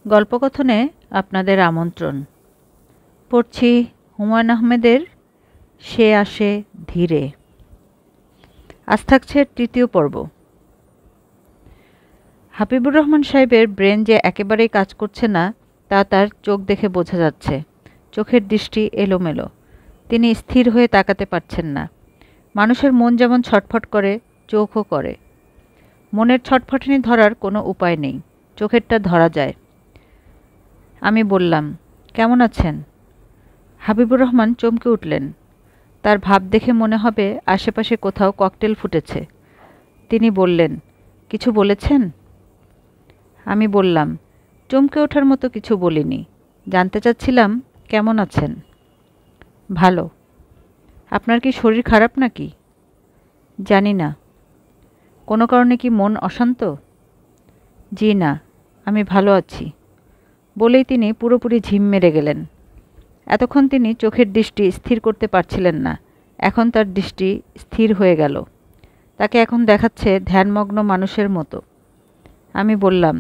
গল্পকথনে আপনাদের আমন্ত্রণ। পড়ছি হুমায়ুন আহমেদের সে আসে ধীরে। আজ থাকছে তৃতীয় পর্ব। হাবিবুর রহমান সাহেবের ব্রেন যে একেবারেই কাজ করছে না তা তার চোখ দেখে বোঝা যাচ্ছে। চোখের দৃষ্টি এলোমেলো, তিনি স্থির হয়ে তাকাতে পারছেন না। মানুষের মন যেমন ছটফট করে, চোখও করে। মনের ছটফটানি ধরার কোনো উপায় নেই, চোখেরটা ধরা যায়। আমি বললাম, কেমন আছেন? হাবিবুর রহমান চমকে উঠলেন। তার ভাব দেখে মনে হবে আশেপাশে কোথাও ককটেল ফুটেছে। তিনি বললেন, কিছু বলেছেন? আমি বললাম, চমকে ওঠার মতো কিছু বলিনি, জানতে চাচ্ছিলাম কেমন আছেন। ভালো। আপনার কি শরীর খারাপ নাকি? জানি না। কোনো কারণে কি মন অশান্ত? জি না, আমি ভালো আছি বলেই তিনি পুরোপুরি ঝিম মেরে গেলেন। এতক্ষণ তিনি চোখের দৃষ্টি স্থির করতে পারছিলেন না, এখন তার দৃষ্টি স্থির হয়ে গেল। তাকে এখন দেখাচ্ছে ধ্যানমগ্ন মানুষের মতো। আমি বললাম,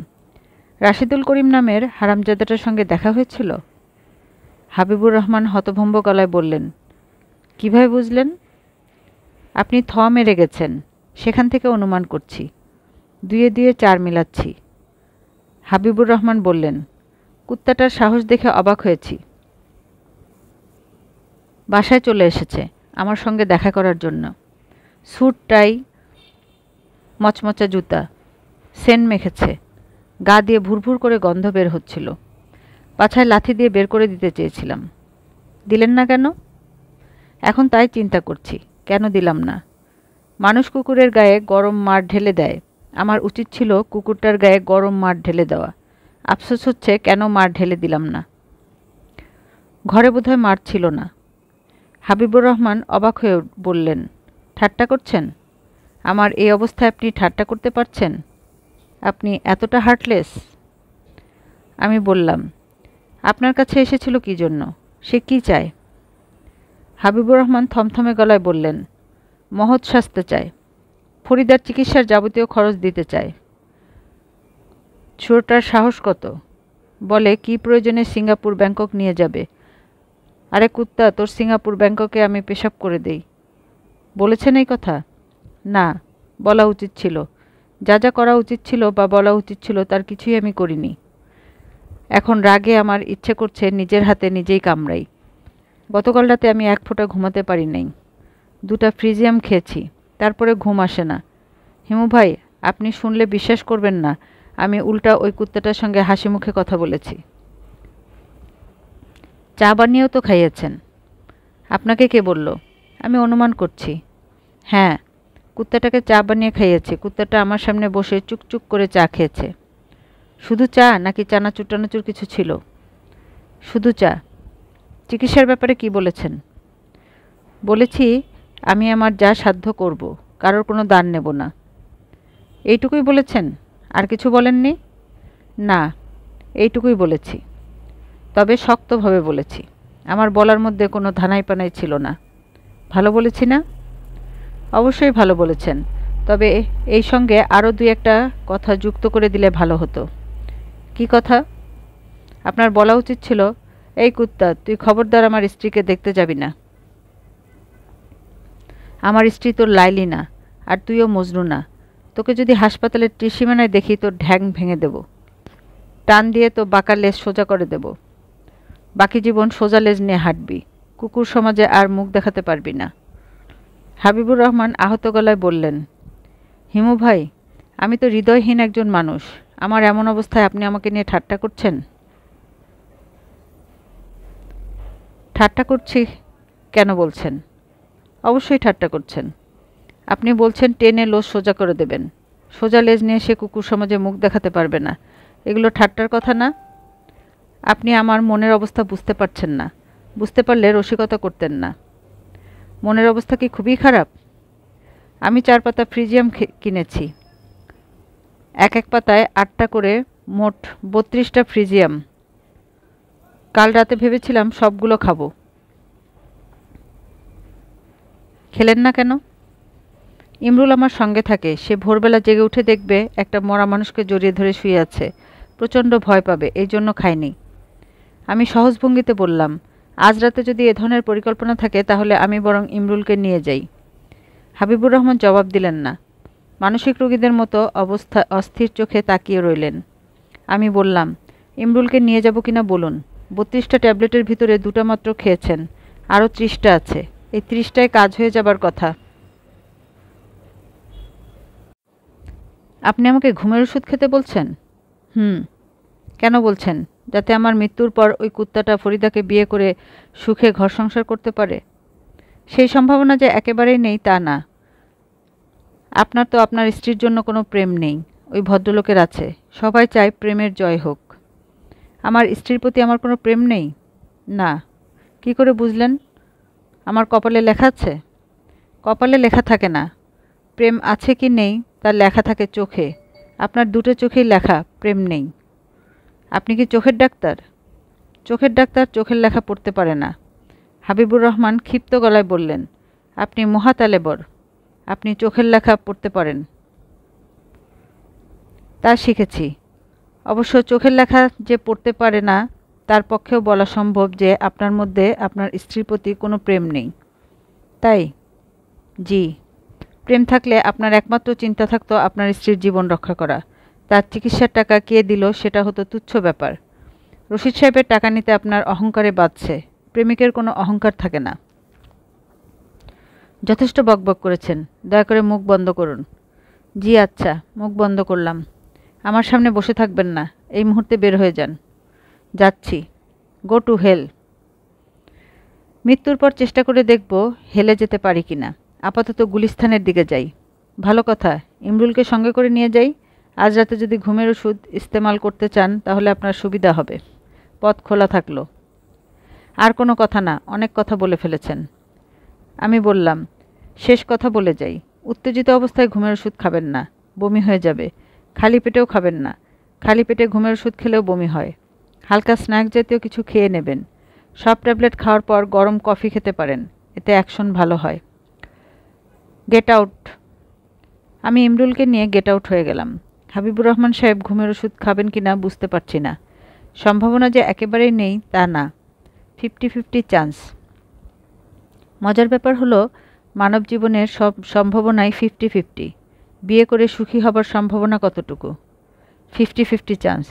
রাশিদুল করিম নামের হারামজাদাটার সঙ্গে দেখা হয়েছিল? হাবিবুর রহমান হতভম্ব গলায় বললেন, কিভাবে বুঝলেন? আপনি থ মেরে গেছেন, সেখান থেকে অনুমান করছি। দুয়ে দুয়ে চার মিলাচ্ছি। হাবিবুর রহমান বললেন, কুত্তাটার সাহস দেখে অবাক হয়েছি। বাসায় চলে এসেছে আমার সঙ্গে দেখা করার জন্য। স্যুট টাই, মচমচা জুতা, সেন্ট মেখেছে, গা দিয়ে ভুরভুর করে গন্ধ বের হচ্ছিল। পাছায় লাথি দিয়ে বের করে দিতে চেয়েছিলাম। দিলেন না কেন? এখন তাই চিন্তা করছি, কেন দিলাম না। মানুষ কুকুরের গায়ে গরম মার ঢেলে দেয়, আমার উচিত ছিল কুকুরটার গায়ে গরম মার ঢেলে দেওয়া। আফসোস হচ্ছে কেন মার ঢেলে দিলাম না। ঘরে বোধহয় মার ছিল না। হাবিবুর রহমান অবাক হয়ে বললেন, ঠাট্টা করছেন? আমার এই অবস্থায় আপনি ঠাট্টা করতে পারছেন? আপনি এতটা হার্টলেস? আমি বললাম, আপনার কাছে এসেছিল কী জন্য? সে কি চায়? হাবিবুর রহমান থমথমে গলায় বললেন, মহৎ শাস্তি চায়, ফরিদার চিকিৎসার যাবতীয় খরচ দিতে চায়। ছোটটার সাহস কত! বলে কি প্রয়োজনে সিঙ্গাপুর ব্যাংকক নিয়ে যাবে। আরে কুত্তা, তোর সিঙ্গাপুর ব্যাংককে আমি পেশাব করে দেই। বলেছেন এই কথা? না, বলা উচিত ছিল। যা যা করা উচিত ছিল বা বলা উচিত ছিল তার কিছুই আমি করিনি। এখন রাগে আমার ইচ্ছে করছে নিজের হাতে নিজেই কামড়াই। গতকাল রাতে আমি এক ফোঁটা ঘুমাতে পারি নাই। 2টা ফ্রিজিয়াম খেয়েছি, তারপরে ঘুম আসে না। হিমু ভাই, আপনি শুনলে বিশ্বাস করবেন না, আমি উল্টা ওই কুত্তাটার সঙ্গে হাসি মুখে কথা বলেছি। চা বানিয়েও তো খাইয়েছেন। আপনাকে কে বলল? আমি অনুমান করছি। হ্যাঁ, কুত্তাটাকে চা বানিয়ে খাইয়েছি। কুত্তাটা আমার সামনে বসে চুকচুক করে চা খেয়েছে। শুধু চা নাকি চানাচুর টানাচুর কিছু ছিল? শুধু চা। চিকিৎসার ব্যাপারে কি বলেছেন? বলেছি আমি আমার যা সাধ্য করব, কারোর কোনো দান নেব না। এইটুকুই বলেছেন? আর কিছু বলেননি? না, এইটুকুই বলেছি। তবে শক্তভাবে বলেছি, আমার বলার মধ্যে কোনো ধানাই পানাই ছিল না। ভালো বলেছি না? অবশ্যই ভালো বলেছেন, তবে এই সঙ্গে আরও 2-1টা কথা যুক্ত করে দিলে ভালো হতো। কি কথা? আপনার বলা উচিত ছিল, এই কুত্তা, তুই খবরদার আমার স্ত্রীকে দেখতে যাবি না। আমার স্ত্রী তোর লাইলি না, আর তুইও মজনু না। তোকে যদি হাসপাতালের ত্রিসীমানায় দেখি তোর ঢ্যাং ভেঙে দেব, টান দিয়ে তো বাঁকা লেজ সোজা করে দেব। বাকি জীবন সোজা লেজ নিয়ে হাঁটবি, কুকুর সমাজে আর মুখ দেখাতে পারবি না। হাবিবুর রহমান আহত গলায় বললেন, হিমু ভাই, আমি তো হৃদয়হীন একজন মানুষ। আমার এমন অবস্থায় আপনি আমাকে নিয়ে ঠাট্টা করছেন? ঠাট্টা করছি কেন বলছেন? অবশ্যই ঠাট্টা করছেন। আপনি বলছেন টেনে লোজ সোজা করে দেবেন, সোজা লেজ নিয়ে সে কুকুর সমাজে মুখ দেখাতে পারবে না। এগুলো ঠাট্টার কথা না। আপনি আমার মনের অবস্থা বুঝতে পারছেন না। বুঝতে পারলে রসিকতা করতেন না। মনের অবস্থা কি খুবই খারাপ? আমি 4 পাতা ফ্রিজিয়াম কিনেছি, এক এক পাতায় 8টা করে, মোট 32টা ফ্রিজিয়াম। কাল রাতে ভেবেছিলাম সবগুলো খাবো। খেলেন না কেন? ইমরুল আমার সঙ্গে থাকে, সে ভোরবেলা জেগে উঠে দেখবে একটা মরা মানুষকে জড়িয়ে ধরে শুয়ে আছে, প্রচণ্ড ভয় পাবে, এই জন্য খাইনি। আমি সহজ ভঙ্গিতে বললাম, আজ রাতে যদি এ ধরনের পরিকল্পনা থাকে তাহলে আমি বরং ইমরুলকে নিয়ে যাই। হাবিবুর রহমান জবাব দিলেন না। মানসিক রোগীদের মতো অস্থির চোখে তাকিয়ে রইলেন। আমি বললাম, ইমরুলকে নিয়ে যাব কিনা বলুন। 32টা ট্যাবলেটের ভিতরে 2টা মাত্র খেয়েছেন, আরও 30টা আছে। এই 30টায় কাজ হয়ে যাবার কথা। আপনি আমাকে ঘুমের ওষুধ খেতে বলছেন? কেন বলছেন? যাতে আমার মৃত্যুর পর ওই কুত্তাটা ফরিদাকে বিয়ে করে সুখে ঘর সংসার করতে পারে। সেই সম্ভাবনা যে একেবারেই নেই তা না। আপনার তো আপনার স্ত্রীর জন্য কোনো প্রেম নেই, ওই ভদ্রলোকের আছে। সবাই চায় প্রেমের জয় হোক। আমার স্ত্রীর প্রতি আমার কোনো প্রেম নেই? না। কি করে বুঝলেন? আমার কপালে লেখা আছে? কপালে লেখা থাকে না। প্রেম আছে কি নেই তার লেখা থাকে চোখে। আপনার 2টো চোখেই লেখা প্রেম নেই। আপনি কি চোখের ডাক্তার? চোখের ডাক্তার চোখের লেখা পড়তে পারে না। হাবিবুর রহমান ক্ষিপ্ত গলায় বললেন, আপনি মহাতালেবর। আপনি চোখের লেখা পড়তে পারেন। তা শিখেছি। অবশ্য চোখের লেখা যে পড়তে পারে না তার পক্ষেও বলা সম্ভব যে আপনার মধ্যে আপনার স্ত্রীর প্রতি কোনো প্রেম নেই। তাই? জি। প্রেম থাকলে আপনার একমাত্র চিন্তা থাকতো আপনার স্ত্রীর জীবন রক্ষা করা। তার চিকিৎসার টাকা কে দিল সেটা হতো তুচ্ছ ব্যাপার। রশিদ সাহেবের টাকা নিতে আপনার অহংকারে বাধছে। প্রেমিকের কোনো অহংকার থাকে না। যথেষ্ট বকবক করেছেন, দয়া করে মুখ বন্ধ করুন। জি আচ্ছা, মুখ বন্ধ করলাম। আমার সামনে বসে থাকবেন না, এই মুহূর্তে বের হয়ে যান। যাচ্ছি। Go to hell. মৃত্যুর পর চেষ্টা করে দেখব হেলে যেতে পারি কিনা। আপাতত গুলিস্তানের দিকে যাই। ভালো কথা, ইমরুলকে সঙ্গে করে নিয়ে যাই। আজ রাতে যদি ঘুমের ওষুধ ইস্তেমাল করতে চান তাহলে আপনার সুবিধা হবে। পথ খোলা থাকলো। আর কোনো কথা না, অনেক কথা বলে ফেলেছেন। আমি বললাম, শেষ কথা বলে যাই। উত্তেজিত অবস্থায় ঘুমের ওষুধ খাবেন না, বমি হয়ে যাবে। খালি পেটেও খাবেন না। খালি পেটে ঘুমের ওষুধ খেলেও বমি হয়। হালকা স্ন্যাক জাতীয় কিছু খেয়ে নেবেন। সব ট্যাবলেট খাওয়ার পর গরম কফি খেতে পারেন, এতে অ্যাকশন ভালো হয়। Get out. আমি ইমরুলকে নিয়ে গেট আউট হয়ে গেলাম। হাবিবুর রহমান সাহেব ঘুমের ওষুধ খাবেন কিনা বুঝতে পারছি না। সম্ভাবনা যে একেবারেই নেই তা না, 50-50 চান্স। মজার ব্যাপার হলো, মানব জীবনের সব সম্ভাবনাই 50-50। বিয়ে করে সুখী হবার সম্ভাবনা কতটুকু? 50-50 চান্স।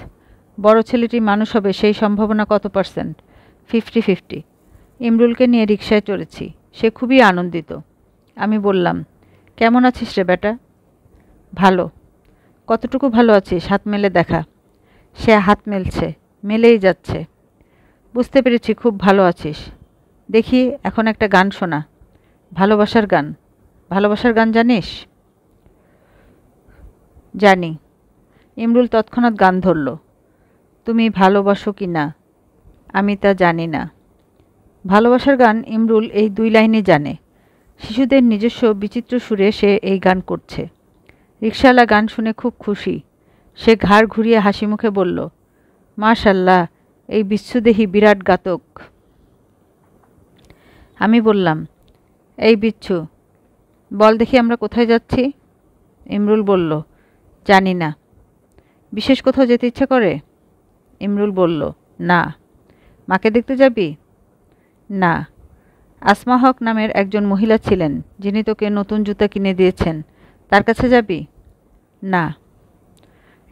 বড় ছেলেটি মানুষ হবে সেই সম্ভাবনা কত %? 50-50। ইমরুলকে নিয়ে রিকশায় চড়েছি। সে খুবই আনন্দিত। আমি বললাম, কেমন আছিস রে বেটা? ভালো। কতটুকু ভালো আছিস? হাত মেলে দেখা। সে হাত মেলছে, মেলেই যাচ্ছে। বুঝতে পেরেছি খুব ভালো আছিস। দেখি এখন একটা গান শোনা। ভালোবাসার গান। ভালোবাসার গান জানিস? জানি। ইমরুল তৎক্ষণাৎ গান ধরল। তুমি ভালোবাসো কি না? আমি তা জানি না। ভালোবাসার গান ইমরুল এই 2 লাইনই জানে। শিশুদের নিজস্ব বিচিত্র সুরে সে এই গান করছে। রিকশাওয়ালা গান শুনে খুব খুশি। সে ঘাড় ঘুরিয়ে হাসি মুখে বলল, মাশাল্লাহ, এই বিচ্ছুদেহী বিরাট গাতক। আমি বললাম, এই বিচ্ছু, বল দেখি আমরা কোথায় যাচ্ছি? ইমরুল বলল, জানি না। বিশেষ কোথাও যেতে ইচ্ছে করে? ইমরুল বলল, না। মাকে দেখতে যাবি? না। আসমা হক নামের একজন মহিলা ছিলেন যিনি তোকে নতুন জুতা কিনে দিয়েছেন, তার কাছে যাবি? না।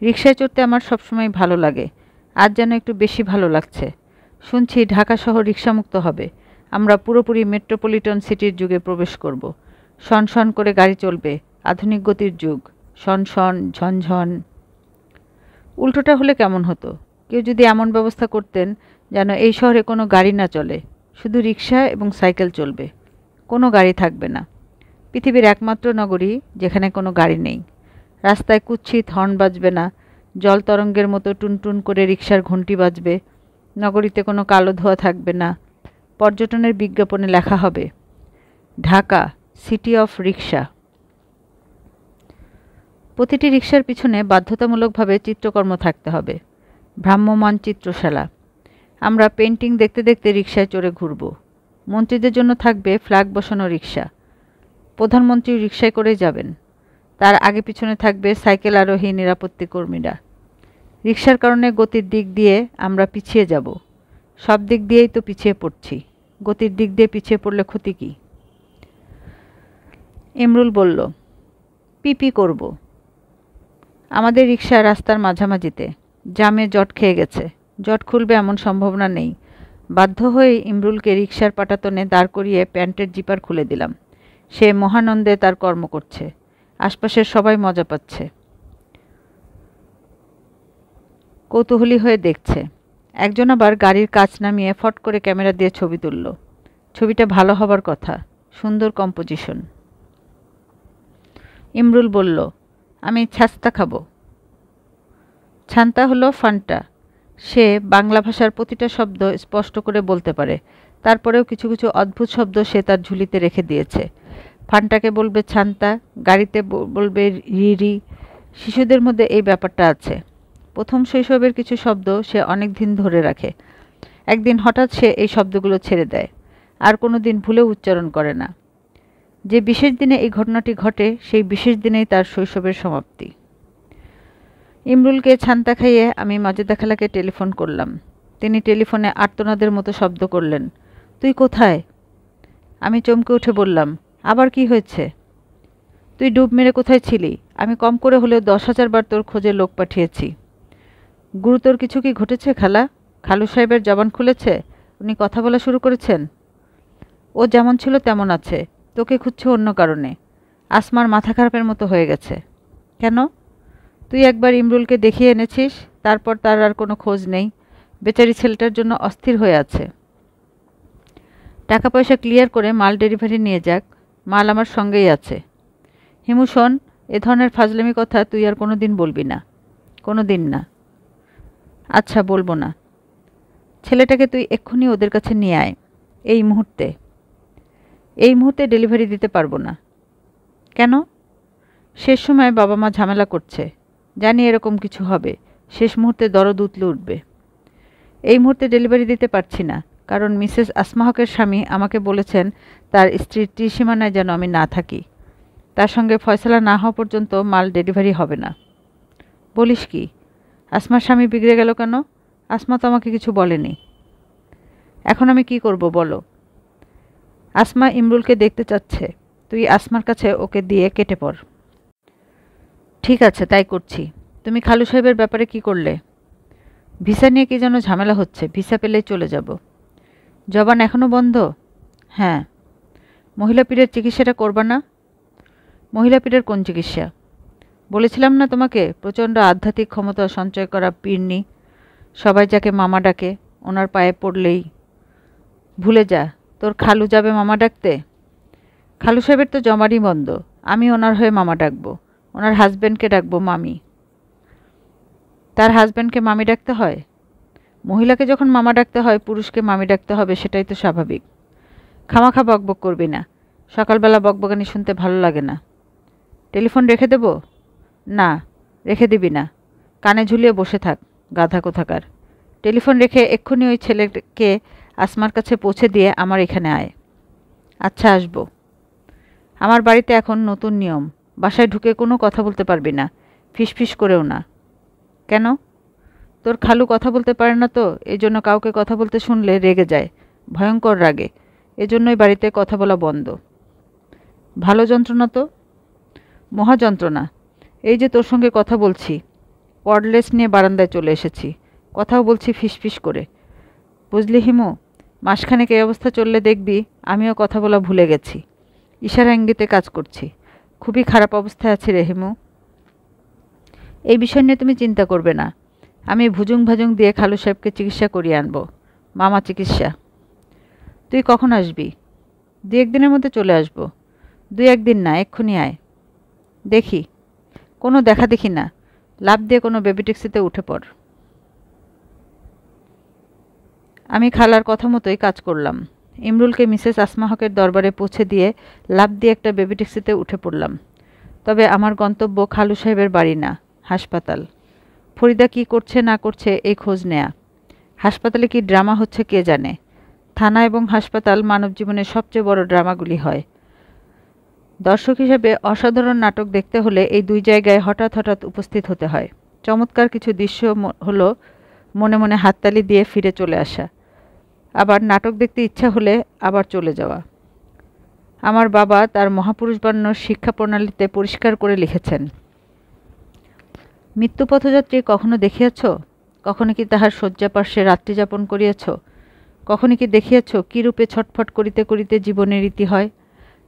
রিকশায় চড়তে আমার সবসময় ভালো লাগে, আজ যেন একটু বেশি ভালো লাগছে। শুনছি ঢাকা শহর রিকশামুক্ত হবে। আমরা পুরোপুরি মেট্রোপলিটন সিটির যুগে প্রবেশ করব। শন শন করে গাড়ি চলবে, আধুনিক গতির যুগ। শন শন, ঝনঝন। উল্টোটা হলে কেমন হতো? কেউ যদি এমন ব্যবস্থা করতেন যেন এই শহরে কোনো গাড়ি না চলে, শুধু রিকশা এবং সাইকেল চলবে, কোনো গাড়ি থাকবে না। পৃথিবীর একমাত্র নগরী যেখানে কোনো গাড়ি নেই। রাস্তায় কুৎসিত হর্ন বাজবে না, জল তরঙ্গের মতো টুনটুন করে রিকশার ঘণ্টি বাজবে। নগরীতে কোনো কালো ধোঁয়া থাকবে না। পর্যটনের বিজ্ঞাপনে লেখা হবে, ঢাকা সিটি অফ রিকশা। প্রতিটি রিকশার পিছনে বাধ্যতামূলকভাবে চিত্রকর্ম থাকতে হবে, ভ্রাম্যমাণ চিত্রশালা। আমরা পেন্টিং দেখতে দেখতে রিকশায় চড়ে ঘুরব। মন্ত্রীদের জন্য থাকবে ফ্ল্যাগ বসানো রিকশা। প্রধানমন্ত্রী রিকশায় করেই যাবেন। তার আগে পিছনে থাকবে সাইকেল আরোহী নিরাপত্তি কর্মীরা। রিকশার কারণে গতির দিক দিয়ে আমরা পিছিয়ে যাব। সব দিক দিয়েই তো পিছিয়ে পড়ছি, গতির দিক দিয়ে পিছিয়ে পড়লে ক্ষতি কী? ইমরুল বলল, পিপি করব। আমাদের রিকশা রাস্তার মাঝামাঝিতে, জামে জট খেয়ে গেছে। জট খুলবে এমন সম্ভাবনা নেই। বাধ্য হয়ে ইমরুলকে রিকশার পাটাতনে দাঁড় করিয়ে প্যান্টের জিপার খুলে দিলাম। সে মহানন্দে তার কর্ম করছে। আশপাশের সবাই মজা পাচ্ছে, কৌতূহলী হয়ে দেখছে। একজন আবার গাড়ির কাঁচ নামিয়ে ফট করে ক্যামেরা দিয়ে ছবি তুলল। ছবিটা ভালো হবার কথা, সুন্দর কম্পোজিশন। ইমরুল বলল, আমি ছাস্তা খাবো। ছান্তা হলো ফান্টা। সে বাংলা ভাষার প্রতিটা শব্দ স্পষ্ট করে বলতে পারে, তারপরেও কিছু কিছু অদ্ভুত শব্দ সে তার ঝুলিতে রেখে দিয়েছে। ফান্টাকে বলবে ছান্তা, গাড়িতে বলবে রিরি। শিশুদের মধ্যে এই ব্যাপারটা আছে। প্রথম শৈশবের কিছু শব্দ সে অনেক দিন ধরে রাখে। একদিন হঠাৎ সে এই শব্দগুলো ছেড়ে দেয়, আর কোনো দিন ভুলেও উচ্চারণ করে না। যে বিশেষ দিনে এই ঘটনাটি ঘটে, সেই বিশেষ দিনেই তার শৈশবের সমাপ্তি। ইমরুলকে ছান্তা খাইয়ে আমি মাজেদা খালাকে টেলিফোন করলাম। তিনি টেলিফোনে আর্তনাদের মতো শব্দ করলেন, তুই কোথায়? আমি চমকে উঠে বললাম, আবার কি হয়েছে? তুই ডুব মেরে কোথায় ছিলি? আমি কম করে হলেও 10,000 বার তোর খোঁজে লোক পাঠিয়েছি। গুরুতর কিছু কি ঘটেছে খালা? খালু সাহেবের জবান খুলেছে? উনি কথা বলা শুরু করেছেন? ও যেমন ছিল তেমন আছে, তোকে খুঁজছে অন্য কারণে। আসমার মাথা খারাপের মতো হয়ে গেছে। কেন? তুই একবার ইমরুলকে দেখিয়ে এনেছিস, তারপর তার আর কোনো খোঁজ নেই। বেচারি ছেলেটার জন্য অস্থির হয়ে আছে। টাকা পয়সা ক্লিয়ার করে মাল ডেলিভারি নিয়ে যাক, মাল আমার সঙ্গেই আছে। হিমু শোন, এ ধরনের ফাজলামি কথা তুই আর কোনো দিন বলবি না। কোনো দিন না। আচ্ছা, বলবো না। ছেলেটাকে তুই এক্ষুনি ওদের কাছে নিয়ে আয়, এই মুহূর্তে। এই মুহূর্তে ডেলিভারি দিতে পারবো না। কেন? শেষ সময় বাবা মা ঝামেলা করছে, জানি এরকম কিছু হবে। শেষ মুহূর্তে দরদ উতলে উঠবে। এই মুহূর্তে ডেলিভারি দিতে পারছি না, কারণ মিসেস আসমা হকের স্বামী আমাকে বলেছেন তার স্ত্রীর ত্রিসীমানায় যেন আমি না থাকি। তার সঙ্গে ফয়সালা না হওয়া পর্যন্ত মাল ডেলিভারি হবে না। বলিস কি? আসমার স্বামী বিগড়ে গেল কেন? আসমা তো আমাকে কিছু বলেনি। এখন আমি কি করব বলো? আসমা ইমরুলকে দেখতে চাচ্ছে। তুই আসমার কাছে ওকে দিয়ে কেটে পড়। ঠিক আছে, তাই করছি। তুমি খালু সাহেবের ব্যাপারে কি করলে? ভিসা নিয়ে কি যেন ঝামেলা হচ্ছে, ভিসা পেলেই চলে যাব। জবান এখনও বন্ধ? হ্যাঁ। মহিলা পীরের চিকিৎসাটা করবা না? মহিলা পীরের কোন চিকিৎসা? বলেছিলাম না তোমাকে, প্রচণ্ড আধ্যাত্মিক ক্ষমতা সঞ্চয় করা পীরনি। সবাই যাকে মামা ডাকে, ওনার পায়ে পড়লেই। ভুলে যা, তোর খালু যাবে মামা ডাকতে। খালু সাহেবের তো জমারই বন্ধ। আমি ওনার হয়ে মামা ডাকবো, ওনার হাজব্যান্ডকে ডাকবো মামি। তার হাজব্যান্ডকে মামি ডাকতে হয়? মহিলাকে যখন মামা ডাকতে হয়, পুরুষকে মামি ডাকতে হবে, সেটাই তো স্বাভাবিক। খামাখা বকবক করবি না। সকালবেলা বকবকানি শুনতে ভালো লাগে না। টেলিফোন রেখে দেব? না, রেখে দিবি না। কানে ঝুলিয়ে বসে থাক, গাধা কোথাকার। টেলিফোন রেখে এক্ষুনি ওই ছেলেকে আসমার কাছে পৌঁছে দিয়ে আমার এখানে আয়। আচ্ছা, আসবো। আমার বাড়িতে এখন নতুন নিয়ম, বাসায় ঢুকে কোনো কথা বলতে পারবি না, ফিসফিস করেও না। কেন? তোর খালু কথা বলতে পারে না তো, এজন্য কাউকে কথা বলতে শুনলে রেগে যায়, ভয়ঙ্কর রাগে। এজন্যই বাড়িতে কথা বলা বন্ধ। ভালো যন্ত্রণা তো? মহা যন্ত্রণা। এই যে তোর সঙ্গে কথা বলছি, কর্ডলেস নিয়ে বারান্দায় চলে এসেছি, কথাও বলছি ফিসফিস করে। বুঝলি হিমু, মাসখানেক এই অবস্থা চললে দেখবি আমিও কথা বলা ভুলে গেছি। ইশারা ইঙ্গিতে কাজ করছি। খুবই খারাপ অবস্থায় আছি রে হিমু। এই বিষয় নিয়ে তুমি চিন্তা করবে না। আমি ভুজুং ভাজুং দিয়ে খালু সাহেবকে চিকিৎসা করিয়ে আনবো, মামা চিকিৎসা। তুই কখন আসবি? 2-1 দিনের মধ্যে চলে আসবো। 2-1 দিন না, এক্ষুনি আয়। দেখি, কোনো দেখা দেখি না, লাফ দিয়ে কোনো বেবি ট্যাক্সিতে উঠে পড়। আমি খালার কথা মতোই কাজ করলাম। ইমরুলকে মিসেস আসমা হকের দরবারে পৌঁছে দিয়ে লাফ দিয়ে একটা বেবি ট্যাক্সিতে উঠে পড়লাম। তবে আমার গন্তব্য খালু সাহেবের বাড়ি না, হাসপাতাল। ফরিদা কি করছে না করছে এই খোঁজ নেয়া। হাসপাতালে কি ড্রামা হচ্ছে কে জানে। থানা এবং হাসপাতাল মানব জীবনের সবচেয়ে বড় ড্রামাগুলি হয়। দর্শক হিসেবে অসাধারণ নাটক দেখতে হলে এই 2 জায়গায় হঠাৎ হঠাৎ উপস্থিত হতে হয়। চমৎকার কিছু দৃশ্য হলো মনে মনে হাততালি দিয়ে ফিরে চলে আসা, আবার নাটক দেখতে ইচ্ছা হলে আবার চলে যাওয়া। আমার বাবা তার মহাপুরুষবাণ্য শিক্ষা প্রণালীতে পরিষ্কার করে লিখেছেন, মৃত্যু পথযাত্রী কখনো দেখিয়াছ? কখনো কি তাহার শয্যাপার্শ্বে রাত্রি যাপন করিয়াছ? কখনো কি দেখিয়াছ কীরূপে ছটফট করিতে করিতে জীবনের রীতি হয়?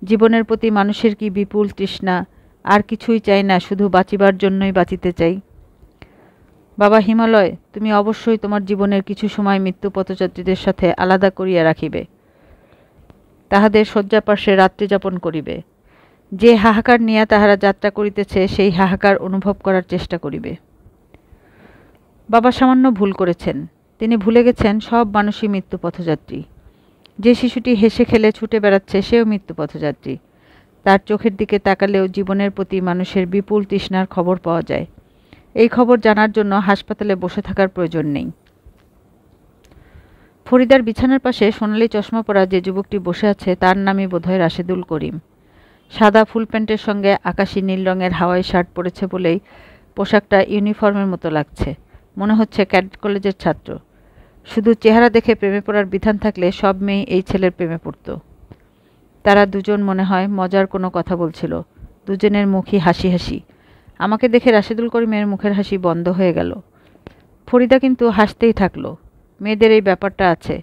জীবনের প্রতি মানুষের কি বিপুল তৃষ্ণা, আর কিছুই চাই না, শুধু বাঁচিবার জন্যই বাঁচিতে চাই। বাবা হিমালয়, তুমি অবশ্যই তোমার জীবনের কিছু সময় মৃত্যু পথযাত্রীদের সাথে আলাদা করিয়া রাখিবে, তাহাদের শয্যাপার্শ্বে রাত্রি যাপন করিবে। যে হাহাকার নিয়া তাহারা যাত্রা করিতেছে সেই হাহাকার অনুভব করার চেষ্টা করিবে। বাবা সামান্য ভুল করেছেন। তিনি ভুলে গেছেন সব মানুষই মৃত্যু পথযাত্রী। যে শিশুটি হেসে খেলে ছুটে বেড়াচ্ছে সেও মৃত্যু পথযাত্রী। তার চোখের দিকে তাকালেও জীবনের প্রতি মানুষের বিপুল তৃষ্ণার খবর পাওয়া যায়। এই খবর জানার জন্য হাসপাতালে বসে থাকার প্রয়োজন নেই। ফরিদার বিছানার পাশে সোনালি চশমা পরা যে যুবকটি বসে আছে তার নামই বোধহয় রাশেদুল করিম। সাদা ফুল প্যান্টের সঙ্গে আকাশি নীল রঙের হাওয়াই শার্ট পরেছে বলেই পোশাকটা ইউনিফর্মের মতো লাগছে। মনে হচ্ছে ক্যাডেট কলেজের ছাত্র। শুধু চেহারা দেখে প্রেমে পড়ার বিধান থাকলে সব মেয়েই এই ছেলের প্রেমে পড়ত। তারা দুজন মনে হয় মজার কোনো কথা বলছিল। দুজনের মুখই হাসি হাসি। আমাকে দেখে রাশেদুল করিমের মুখের হাসি বন্ধ হয়ে গেল। ফরিদা কিন্তু হাসতেই থাকলো। মেয়েদের এই ব্যাপারটা আছে,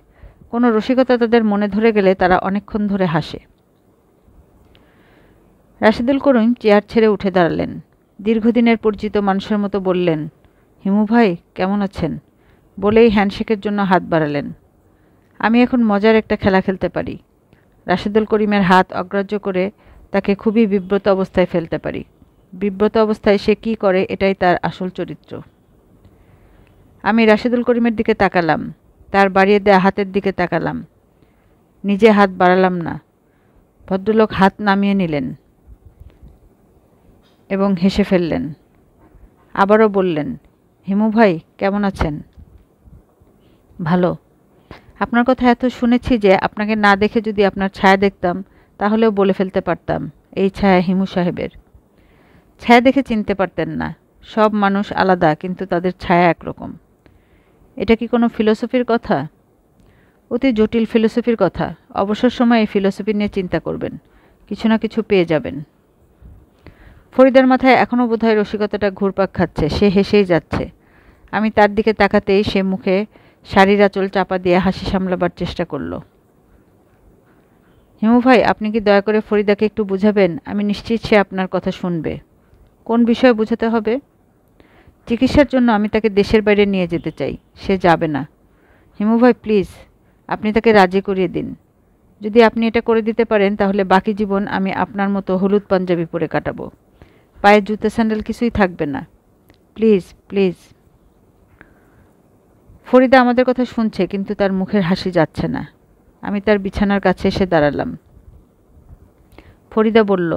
কোনো রসিকতা তাদের মনে ধরে গেলে তারা অনেকক্ষণ ধরে হাসে। রাশেদুল করিম চেয়ার ছেড়ে উঠে দাঁড়ালেন। দীর্ঘদিনের পরিচিত মানুষের মতো বললেন, হিমু ভাই কেমন আছেন? বলেই হ্যান্ডশেকের জন্য হাত বাড়ালেন। আমি এখন মজার একটা খেলা খেলতে পারি। রাশেদুল করিমের হাত অগ্রাহ্য করে তাকে খুবই বিব্রত অবস্থায় ফেলতে পারি। বিব্রত অবস্থায় সে কী করে এটাই তার আসল চরিত্র। আমি রাশেদুল করিমের দিকে তাকালাম, তার বাড়িয়ে দেয়া হাতের দিকে তাকালাম। নিজে হাত বাড়ালাম না। ভদ্রলোক হাত নামিয়ে নিলেন এবং হেসে ফেললেন। আবারও বললেন, হিমু ভাই কেমন আছেন? ভালো। আপনার কথা এত শুনেছি যে আপনাকে না দেখে যদি আপনার ছায়া দেখতাম তাহলেও বলে ফেলতে পারতাম এই ছায়া হিমু সাহেবের। ছায়া দেখে চিনতে পারতেন না। সব মানুষ আলাদা, কিন্তু তাদের ছায়া একরকম। এটা কি কোনো ফিলোসফির কথা? অতি জটিল ফিলোসফির কথা। অবসর সময়ে এই ফিলোসফি নিয়ে চিন্তা করবেন, কিছু না কিছু পেয়ে যাবেন। ফরিদার মাথায় এখনও বোধহয় রসিকতাটা ঘুরপাক খাচ্ছে। সে হেসেই যাচ্ছে। আমি তার দিকে তাকাতেই সে মুখে শাড়ির আঁচল চাপা দিয়ে হাসি সামলাবার চেষ্টা করল। হিমু ভাই, আপনি কি দয়া করে ফরিদাকে একটু বুঝাবেন? আমি নিশ্চিত সে আপনার কথা শুনবে। কোন বিষয়ে বুঝাতে হবে? চিকিৎসার জন্য আমি তাকে দেশের বাইরে নিয়ে যেতে চাই। সে যাবে না। হিমু ভাই প্লিজ, আপনি তাকে রাজি করিয়ে দিন। যদি আপনি এটা করে দিতে পারেন তাহলে বাকি জীবন আমি আপনার মতো হলুদ পাঞ্জাবি পরে কাটাবো। পায়ে জুতো স্যান্ডেল কিছুই থাকবে না। Please please. ফরিদা আমাদের কথা শুনছে, কিন্তু তার মুখের হাসি যাচ্ছে না। আমি তার বিছানার কাছে এসে দাঁড়ালাম। ফরিদা বলল,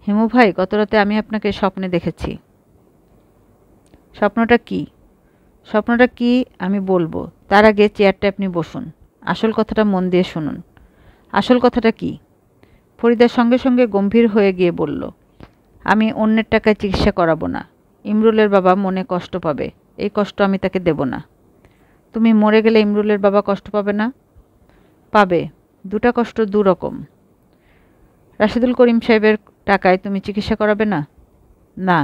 হিমু ভাই, গত রাতে আমি আপনাকে স্বপ্নে দেখেছি। স্বপ্নটা কি? স্বপ্নটা কি আমি বলবো, তার আগে চেয়ারটা আপনি বসুন। আসল কথাটা মন দিয়ে শুনুন। আসল কথাটা কি? ফরিদার সঙ্গে সঙ্গে গম্ভীর হয়ে গিয়ে বলল, আমি অন্যের টাকায় চিকিৎসা করাবো না। ইমরুলের বাবা মনে কষ্ট পাবে। এই কষ্ট আমি তাকে দেব না। তুমি মরে গেলে ইমরুলের বাবা কষ্ট পাবে না? পাবে। দুটা কষ্ট দুরকম। রাশেদুল করিম সাহেবের টাকায় তুমি চিকিৎসা করাবে না? না।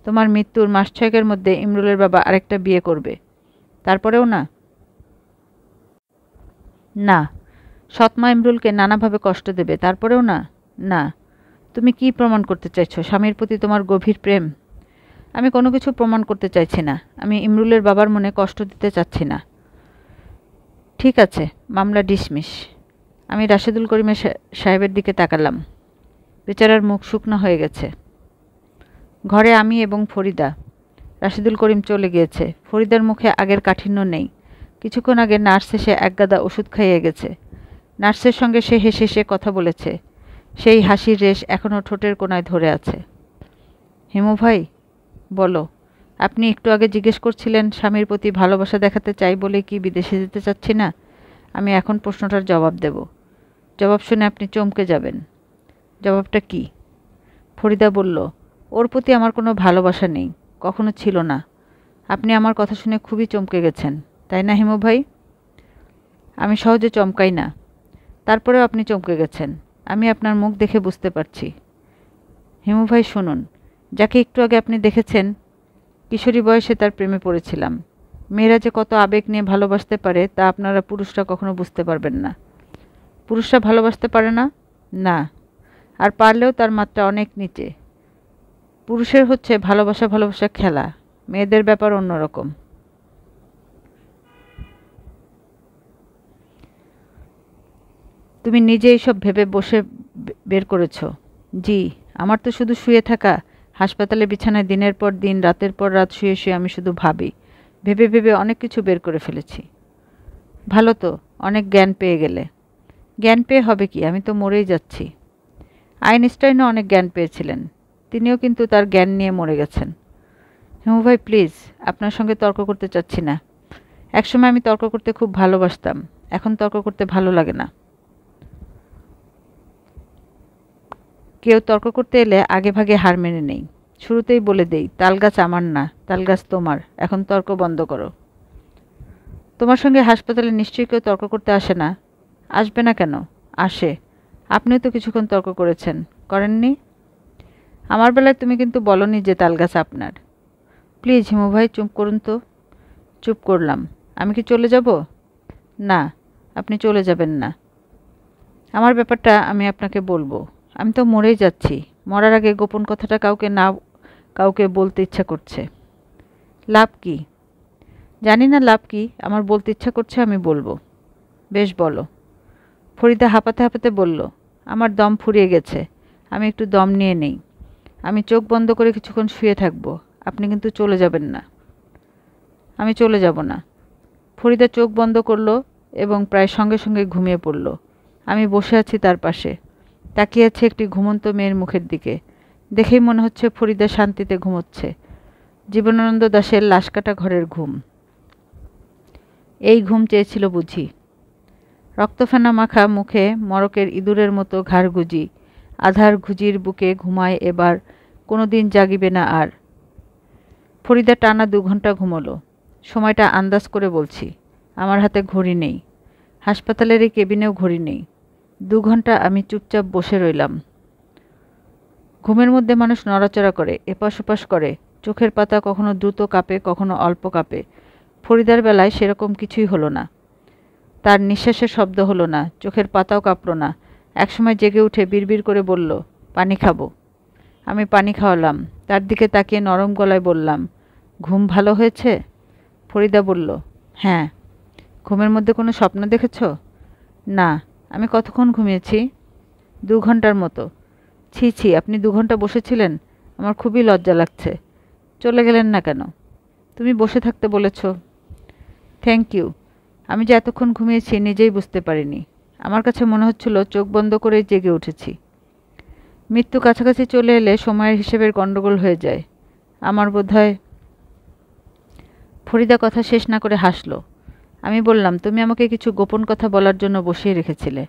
তোমার মৃত্যুর মাস 6 মধ্যে ইমরুলের বাবা আরেকটা বিয়ে করবে। তারপরেও না? না। সৎমা ইমরুলকে নানাভাবে কষ্ট দেবে। তারপরেও না? না। তুমি কি প্রমাণ করতে চাইছো? স্বামীর প্রতি তোমার গভীর প্রেম? আমি কোনো কিছু প্রমাণ করতে চাইছি না। আমি ইমরুলের বাবার মনে কষ্ট দিতে চাচ্ছি না। ঠিক আছে, মামলা ডিসমিস। আমি রাশেদুল করিমের সাহেবের দিকে তাকালাম। বেচারার মুখ শুকনো হয়ে গেছে। ঘরে আমি এবং ফরিদা। রাশেদুল করিম চলে গিয়েছে। ফরিদার মুখে আগের কাঠিন্য নেই। কিছুক্ষণ আগে নার্স এসে একগাদা ওষুধ খাইয়ে গেছে। নার্সের সঙ্গে সে হেসে হেসে কথা বলেছে। সেই হাসির রেশ এখনও ঠোঁটের কোণায় ধরে আছে। হিমু ভাই, বলো, আপনি একটু আগে জিজ্ঞেস করছিলেন স্বামীর প্রতি ভালোবাসা দেখাতে চাই বলে কি বিদেশে যেতে চাচ্ছি না? আমি এখন প্রশ্নটার জবাব দেব। জবাব শুনে আপনি চমকে যাবেন। জবাবটা কি? ফরিদা বলল, ওর প্রতি আমার কোনো ভালোবাসা নেই, কখনো ছিল না। আপনি আমার কথা শুনে খুবই চমকে গেছেন, তাই না হিমু ভাই? আমি সহজে চমকাই না। তারপরেও আপনি চমকে গেছেন। আমি আপনার মুখ দেখে বুঝতে পারছি। হিমু ভাই শুনুন, যাকে একটু আগে আপনি দেখেছেন, কিশোরী বয়সে তার প্রেমে পড়েছিলাম। মেয়েরা যে কত আবেগ নিয়ে ভালোবাসতে পারে তা আপনারা পুরুষরা কখনো বুঝতে পারবেন না। পুরুষরা ভালোবাসতে পারে না? না, আর পারলেও তার মাত্রা অনেক নিচে। পুরুষের হচ্ছে ভালোবাসা ভালোবাসা খেলা, মেয়েদের ব্যাপার অন্যরকম। তুমি নিজে এইসব ভেবে বসে বের করেছ? জি, আমার তো শুধু শুয়ে থাকা, হাসপাতালে বিছানায় দিনের পর দিন রাতের পর রাত শুয়ে শুয়ে আমি শুধু ভাবি, ভেবে ভেবে অনেক কিছু বের করে ফেলেছি। ভালো তো, অনেক জ্ঞান পেয়ে গেলে। জ্ঞান পেয়ে হবে কি, আমি তো মরেই যাচ্ছি। আইনস্টাইনও অনেক জ্ঞান পেয়েছিলেন, তিনিও কিন্তু তার জ্ঞান নিয়ে মরে গেছেন। হেমু ভাই প্লিজ, আপনার সঙ্গে তর্ক করতে চাচ্ছি না। একসময় আমি তর্ক করতে খুব ভালোবাসতাম, এখন তর্ক করতে ভালো লাগে না। কেউ তর্ক করতে এলে আগে ভাগে হার মেনে নেই, শুরুতেই বলে দেই তালগাছ আমার না, তালগাছ তোমার, এখন তর্ক বন্ধ করো। তোমার সঙ্গে হাসপাতালে নিশ্চয়ই কেউ তর্ক করতে আসে না? আসবে না কেন, আসে। আপনিও তো কিছুক্ষণ তর্ক করেছেন, করেননি? আমার বেলায় তুমি কিন্তু বলনি যে তালগাছ আপনার। প্লিজ হিমু ভাই চুপ করুন তো। চুপ করলাম। আমি কি চলে যাব? না, আপনি চলে যাবেন না। আমার ব্যাপারটা আমি আপনাকে বলবো। আমি তো মরেই যাচ্ছি, মরার আগে গোপন কথাটা কাউকে বলতে ইচ্ছা করছে। লাভ কি? জানি না লাভ কি, আমার বলতে ইচ্ছা করছে, আমি বলবো। বেশ বলো। ফরিদা হাঁপাতে হাঁপাতে বলল, আমার দম ফুরিয়ে গেছে, আমি একটু দম নিয়ে নেই। আমি চোখ বন্ধ করে কিছুক্ষণ শুয়ে থাকবো, আপনি কিন্তু চলে যাবেন না। আমি চলে যাব না। ফরিদা চোখ বন্ধ করল এবং প্রায় সঙ্গে সঙ্গে ঘুমিয়ে পড়ল। আমি বসে আছি তার পাশে, তাকিয়ে আছে একটি ঘুমন্ত মেয়ের মুখের দিকে। দেখেই মনে হচ্ছে ফরিদা শান্তিতে ঘুমোচ্ছে। জীবনানন্দ দাশের লাশকাটা ঘরের ঘুম। এই ঘুম চেয়েছিল বুঝি। রক্তফেনা মাখা মুখে মরকের ইঁদুরের মতো ঘাড় গুজি, আধার ঘুজির বুকে ঘুমায় এবার, কোনো দিন জাগিবে না আর। ফরিদা টানা 2 ঘন্টা ঘুমোলো। সময়টা আন্দাজ করে বলছি, আমার হাতে ঘড়ি নেই, হাসপাতালের এই কেবিনেও ঘড়ি নেই। 2 ঘন্টা আমি চুপচাপ বসে রইলাম। ঘুমের মধ্যে মানুষ নড়াচড়া করে, এপাশ ওপাশ করে, চোখের পাতা কখনো দ্রুত কাঁপে, কখনো অল্প কাঁপে। ফরিদার বেলায় সেরকম কিছুই হলো না। তার নিঃশ্বাসের শব্দ হলো না, চোখের পাতাও কাঁপল না। একসময় জেগে উঠে বিড়বিড় করে বলল, পানি খাবো। আমি পানি খাওয়ালাম। তার দিকে তাকিয়ে নরম গলায় বললাম, ঘুম ভালো হয়েছে? ফরিদা বলল, হ্যাঁ। ঘুমের মধ্যে কোনো স্বপ্ন দেখেছ? না। আমি কতক্ষণ ঘুমিয়েছি? 2 ঘন্টার মতো। ছি ছি, আপনি 2 ঘন্টা বসেছিলেন? আমার খুবই লজ্জা লাগছে। চলে গেলেন না কেন? তুমি বসে থাকতে বলেছ। Thank you. আমি যে এতক্ষণ ঘুমিয়েছি নিজেই বুঝতে পারিনি। আমার কাছে মনে হচ্ছিল চোখ বন্ধ করেই জেগে উঠেছি। মৃত্যু কাছাকাছি চলে এলে সময়ের হিসেবের গণ্ডগোল হয়ে যায়। আমার বোধহয়। ফরিদা কথা শেষ না করে হাসল। আমি বললাম, তুমি আমাকে কিছু গোপন কথা বলার জন্য বসিয়ে রেখেছিলে।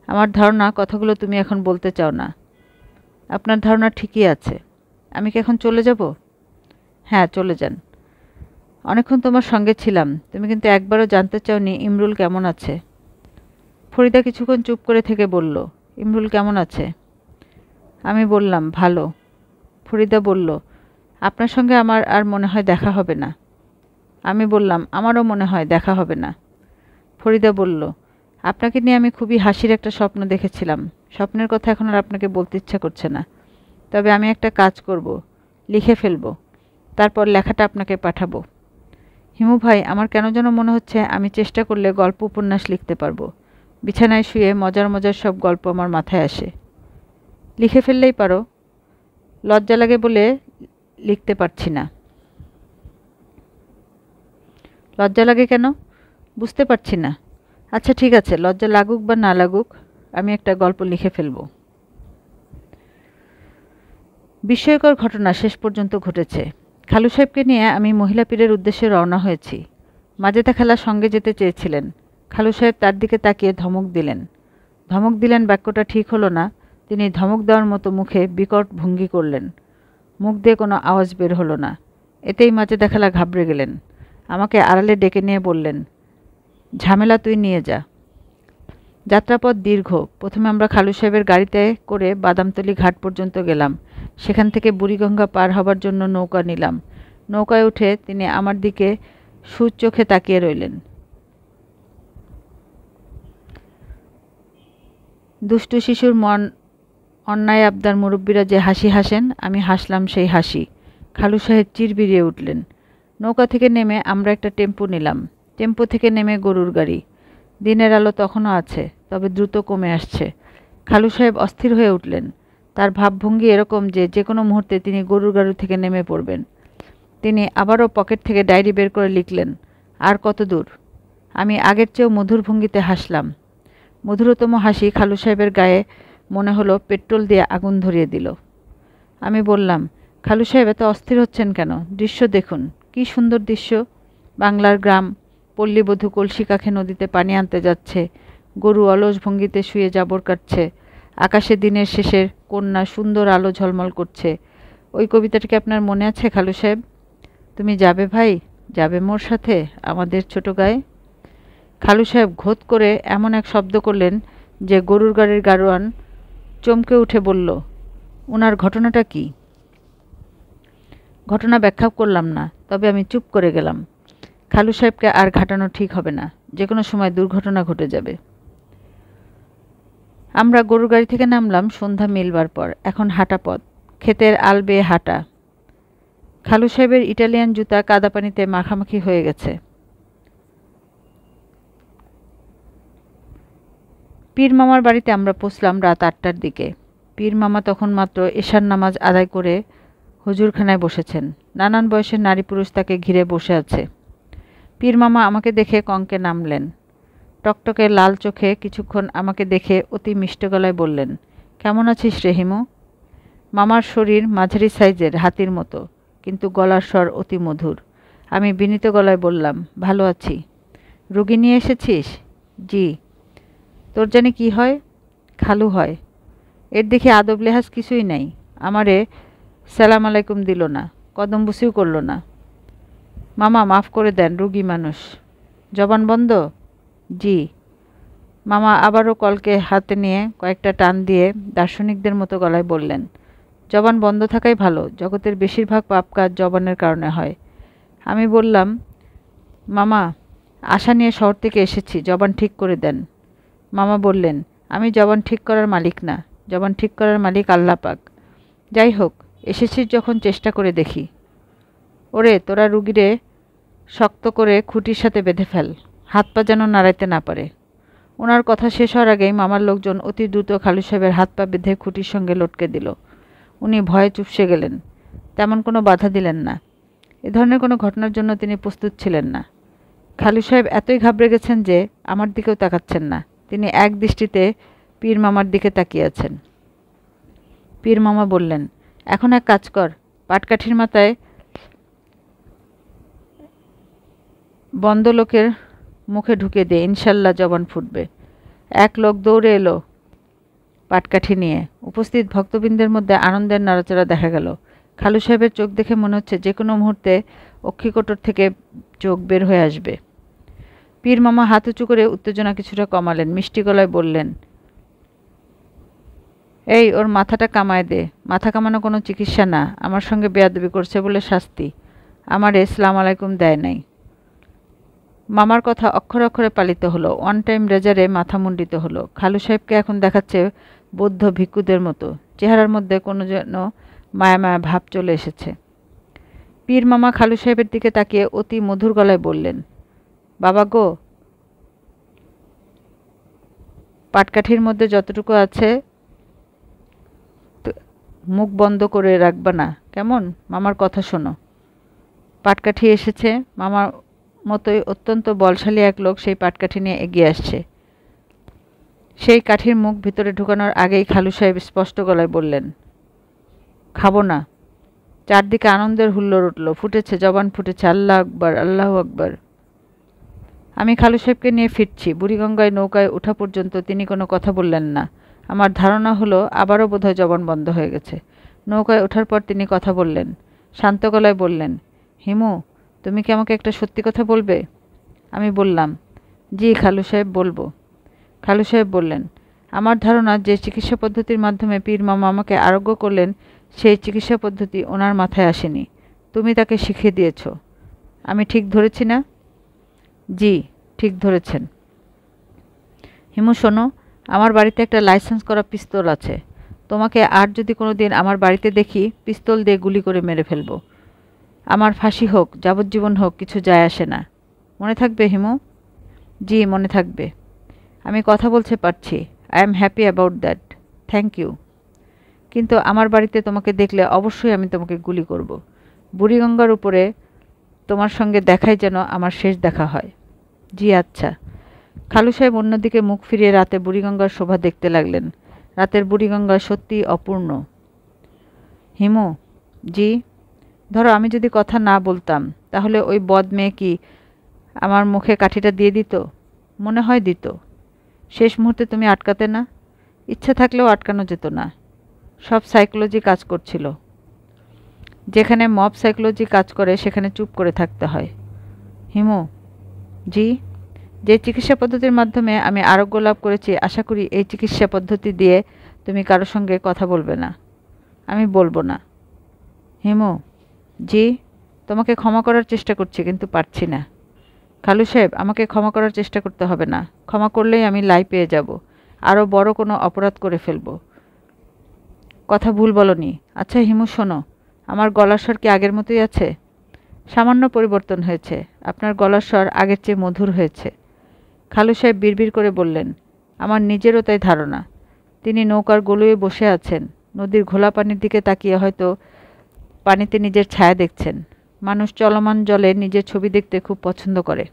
আমার ধারণা কথাগুলো তুমি এখন বলতে চাও না। আপনার ধারণা ঠিকই আছে। আমি কি এখন চলে যাব? হ্যাঁ, চলে যান। অনেকক্ষণ তোমার সঙ্গে ছিলাম, তুমি কিন্তু একবারও জানতে চাওনি ইমরুল কেমন আছে। ফরিদা কিছুক্ষণ চুপ করে থেকে বলল, ইমরুল কেমন আছে? আমি বললাম, ভালো। ফরিদা বলল, আপনার সঙ্গে আমার আর মনে হয় দেখা হবে না। আমি বললাম, আমারও মনে হয় দেখা হবে না। ফরিদা বলল, আপনাকে নিয়ে আমি খুবই হাসির একটা স্বপ্ন দেখেছিলাম। স্বপ্নের কথা এখন আর আপনাকে বলতে ইচ্ছা করছে না। তবে আমি একটা কাজ করব, লিখে ফেলব, তারপর লেখাটা আপনাকে পাঠাবো। হিমু ভাই, আমার কেন যেন মনে হচ্ছে আমি চেষ্টা করলে গল্প উপন্যাস লিখতে পারবো। বিছানায় শুয়ে মজার মজার সব গল্প আমার মাথায় আসে। লিখে ফেললেই পারো। লজ্জা লাগে বলে লিখতে পারছি না। লজ্জা লাগে কেন? বুঝতে পারছি না। আচ্ছা ঠিক আছে, লজ্জা লাগুক বা না লাগুক, আমি একটা গল্প লিখে ফেলব। বিস্ময়কর ঘটনা শেষ পর্যন্ত ঘটেছে। খালু সাহেবকে নিয়ে আমি মহিলা পীরের উদ্দেশ্যে রওনা হয়েছি। মাজেদা খালা সঙ্গে যেতে চেয়েছিলেন। খালু সাহেব তার দিকে তাকিয়ে ধমক দিলেন। ধমক দিলেন বাক্যটা ঠিক হলো না। তিনি ধমক দেওয়ার মতো মুখে বিকট ভঙ্গি করলেন। মুখ দিয়ে কোনো আওয়াজ বের হলো না। এতেই মাঝে দেখালা ঘাবড়ে গেলেন। আমাকে আড়ালে ডেকে নিয়ে বললেন, ঝামেলা তুই নিয়ে যা। যাত্রাপথ দীর্ঘ। প্রথমে আমরা খালু সাহেবের গাড়িতে করে বাদামতলী ঘাট পর্যন্ত গেলাম। সেখান থেকে বুড়িগঙ্গা পার হবার জন্য নৌকা নিলাম। নৌকায় উঠে তিনি আমার দিকে সুচোখে তাকিয়ে রইলেন। দুষ্টু শিশুর মন অন্যায় আবদার মুরব্বীরা যে হাসি হাসেন, আমি হাসলাম সেই হাসি। খালু সাহেব চিরবিরিয়ে উঠলেন। নৌকা থেকে নেমে আমরা একটা টেম্পো নিলাম। টেম্পো থেকে নেমে গরুর গাড়ি। দিনের আলো তখনও আছে, তবে দ্রুত কমে আসছে। খালু সাহেব অস্থির হয়ে উঠলেন। তার ভাবভঙ্গি এরকম যে যে কোনো মুহূর্তে তিনি গরুর গাড়ি থেকে নেমে পড়বেন। তিনি আবারও পকেট থেকে ডায়েরি বের করে লিখলেন, আর কত দূর। আমি আগের চেয়েও মধুর ভঙ্গিতে হাসলাম। মধুরতম হাসি খালু সাহেবের গায়ে মনে হলো পেট্রোল দিয়ে আগুন ধরিয়ে দিল। আমি বললাম, খালু সাহেব এত অস্থির হচ্ছেন কেন? দৃশ্য দেখুন, কি সুন্দর দৃশ্য। বাংলার গ্রাম, পল্লীবধূ কলসি কাঁখে নদীতে পানি আনতে যাচ্ছে, গরু অলস ভঙ্গিতে শুয়ে জাবর কাটছে, আকাশে দিনের শেষের কন্যা সুন্দর আলো ঝলমল করছে। ওই কবিতাটা কি আপনার মনে আছে খালু সাহেব? তুমি যাবে ভাই, যাবে মোর সাথে আমাদের ছোট গায়ে? খালু সাহেব ঘোত করে এমন এক শব্দ করলেন যে গরুর গাড়ির গাড়োয়ান চমকে উঠে বলল, ওনার ঘটনাটা কি? ঘটনা ব্যাখ্যা করলাম না, তবে আমি চুপ করে গেলাম। খালু সাহেবকে আর ঘাটানো ঠিক হবে না, যে কোনো সময় দুর্ঘটনা ঘটে যাবে। আমরা গরুর গাড়ি থেকে নামলাম সন্ধ্যা মিলবার পর। এখন হাঁটা পথ, ক্ষেতের আল বেয়ে হাঁটা। খালু সাহেবের ইটালিয়ান জুতা কাদা পানিতে মাখামাখি হয়ে গেছে। পীর মামার বাড়িতে আমরা পৌঁছলাম রাত 8টার দিকে। পীর মামা তখন মাত্র এশার নামাজ আদায় করে হুজুরখানায় বসেছেন। নানান বয়সের নারী পুরুষ তাকে ঘিরে বসে আছে। পীর মামা আমাকে দেখে কঙ্কে নামলেন। টকটকে লাল চোখে কিছুক্ষণ আমাকে দেখে অতি মিষ্ট গলায় বললেন, কেমন আছিস রেহিমু? মামার শরীর মাঝারি সাইজের, হাতির মতো, কিন্তু গলার স্বর অতি মধুর। আমি বিনীত গলায় বললাম, ভালো আছি। রুগী নিয়ে এসেছিস? জি। তোর জানি কি হয়? খালু হয়। এর দেখে আদব লেহাজ কিছুই নাই। আমারে সালাম আলাইকুম দিল না, কদম বুসিও করল না। মামা মাফ করে দেন, রুগী মানুষ। জবান বন্ধ? জি। মামা আবারও কলকে হাতে নিয়ে কয়েকটা টান দিয়ে দার্শনিকদের মতো গলায় বললেন, জবান বন্ধ থাকাই ভালো, জগতের বেশিরভাগ পাপ কাজ জবানের কারণে হয়। আমি বললাম, মামা আশা নিয়ে শহর থেকে এসেছি, জবান ঠিক করে দেন। মামা বললেন, আমি জবান ঠিক করার মালিক না, জবান ঠিক করার মালিক আল্লাহ পাক। যাই হোক, এসেছিস যখন চেষ্টা করে দেখি। ওরে তোরা রুগীরে শক্ত করে খুঁটির সাথে বেঁধে ফেল, হাত পা যেন নাড়াইতে না পারে। ওনার কথা শেষ হওয়ার আগেই মামার লোকজন অতি দ্রুত খালু সাহেবের হাত পা বেঁধে খুঁটির সঙ্গে লটকে দিল। উনি ভয়ে চুপসে গেলেন, তেমন কোনো বাধা দিলেন না। এ ধরনের কোনো ঘটনার জন্য তিনি প্রস্তুত ছিলেন না। খালু সাহেব এতই ঘাবড়ে গেছেন যে আমার দিকেও তাকাচ্ছেন না। তিনি এক দৃষ্টিতে পীর মামার দিকে তাকিয়ে আছেন। পীর মামা বললেন, এখন এক কাজ কর, পাটকাঠির মাথায় বন্ধ লোকের মুখে ঢুকে দে, ইনশাল্লাহ জবান ফুটবে। এক লোক দৌড়ে এলো পাটকাঠি নিয়ে। উপস্থিত ভক্তবৃন্দের মধ্যে আনন্দের নাড়াচাড়া দেখা গেল। খালু সাহেবের চোখ দেখে মনে হচ্ছে যে কোনো মুহূর্তে অক্ষিকোটর থেকে চোখ বের হয়ে আসবে। পীর মামা হাত উঁচু করে উত্তেজনা কিছুটা কমালেন, মিষ্টি গলায় বললেন, এই ওর মাথাটা কামায় দে। মাথা কামানো কোনো চিকিৎসা না, আমার সঙ্গে বেয়াদবি করছে বলে শাস্তি। আমারে সালাম আলাইকুম দেয় নাই। মামার কথা অক্ষরে অক্ষরে পালিত হলো। ওয়ান টাইম রেজারে মাথা মুন্ডিত হলো। খালু সাহেবকে এখন দেখাচ্ছে বৌদ্ধ ভিক্ষুদের মতো। চেহারার মধ্যে কোনো যেন মায়া মায়া ভাব চলে এসেছে। পীর মামা খালু সাহেবের দিকে তাকিয়ে অতি মধুর গলায় বললেন, বাবা গো, পাটকাঠির মধ্যে যতটুকু আছে মুখ বন্ধ করে রাখবা না, কেমন? মামার কথা শোনো। পাটকাঠি এসেছে। মামার মতোই অত্যন্ত বলশালী এক লোক সেই পাটকাঠি নিয়ে এগিয়ে আসছে। সেই কাঠির মুখ ভিতরে ঢুকানোর আগেই খালু সাহেব স্পষ্ট গলায় বললেন, খাবো না। চারদিকে আনন্দের হুল্লোড় উঠল, ফুটেছে, জবান ফুটেছে, আল্লাহ আকবার, আল্লাহ আকবার। আমি খালু সাহেবকে নিয়ে ফিরছি। বুড়িগঙ্গায় নৌকায় ওঠা পর্যন্ত তিনি কোনো কথা বললেন না। আমার ধারণা হলো আবারও বোধহয় জবান বন্ধ হয়ে গেছে। নৌকায় ওঠার পর তিনি কথা বললেন, শান্ত গলায় বললেন, হিমু, তুমি কি আমাকে একটা সত্যি কথা বলবে? আমি বললাম, জি খালু সাহেব বলবো। খালু সাহেব বললেন, আমার ধারণা যে চিকিৎসা পদ্ধতির মাধ্যমে পীর মামা আমাকে আরোগ্য করলেন সেই চিকিৎসা পদ্ধতি ওনার মাথায় আসেনি, তুমি তাকে শিখিয়ে দিয়েছ। আমি ঠিক ধরেছি না? জি, ঠিক ধরেছেন। হিমু শোনো, আমার বাড়িতে একটা লাইসেন্স করা পিস্তল আছে। তোমাকে আর যদি কোনো দিন আমার বাড়িতে দেখি, পিস্তল দিয়ে গুলি করে মেরে ফেলবো। আমার ফাঁসি হোক, যাবজ্জীবন হোক, কিছু যায় আসে না। মনে থাকবে হিমু? জি, মনে থাকবে। আমি কথা বলতে পারছি। I am happy about that. Thank you. কিন্তু আমার বাড়িতে তোমাকে দেখলে অবশ্যই আমি তোমাকে গুলি করব। বুড়িগঙ্গার উপরে তোমার সঙ্গে দেখাই যেন আমার শেষ দেখা হয়। জি আচ্ছা। খালু সাহেব অন্যদিকে মুখ ফিরিয়ে রাতে বুড়িগঙ্গার শোভা দেখতে লাগলেন। রাতের বুড়িগঙ্গা সত্যিই অপূর্ণ। হিমু, জি? ধরো আমি যদি কথা না বলতাম, তাহলে ওই বদ মেয়ে কি আমার মুখে কাঠিটা দিয়ে দিত? মনে হয় দিত। শেষ মুহূর্তে তুমি আটকাতে না? ইচ্ছা থাকলেও আটকানো যেত না। সব সাইকোলজি কাজ করছিল। যেখানে মব সাইকোলজি কাজ করে সেখানে চুপ করে থাকতে হয়। হিমু, জি? যে চিকিৎসা পদ্ধতির মাধ্যমে আমি আরোগ্য লাভ করেছি, আশা করি এই চিকিৎসা পদ্ধতি দিয়ে তুমি কারো সঙ্গে কথা বলবে না। আমি বলবো না। হিমু, জি? তোমাকে ক্ষমা করার চেষ্টা করছি, কিন্তু পারছি না। খালু সাহেব, আমাকে ক্ষমা করার চেষ্টা করতে হবে না। ক্ষমা করলেই আমি লাই পেয়ে যাব। আরও বড় কোনো অপরাধ করে ফেলব। কথা ভুল বলনি। আচ্ছা হিমু শোনো, আমার গলার স্বর কি আগের মতোই আছে? সামান্য পরিবর্তন হয়েছে। আপনার গলার স্বর আগের চেয়ে মধুর হয়েছে। খালু সাহেব বিড়বিড় করে বললেন, আমার নিজেরও তাই ধারণা। তিনি নৌকার গলুয়ে বসে আছেন। নদীর ঘোলা পানির দিকে তাকিয়ে হয়তো পানিতে নিজের ছায়া দেখছেন। মানুষ চলমান জলে নিজের ছবি দেখতে খুব পছন্দ করে।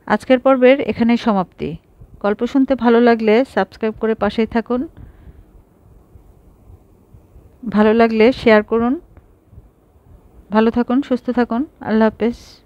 আজকের পর্বের এখানেই সমাপ্তি। গল্প শুনতে ভালো লাগলে সাবস্ক্রাইব করে পাশেই থাকুন। ভালো লাগলে শেয়ার করুন। ভালো থাকুন, সুস্থ থাকুন। আল্লাহ হাফেজ।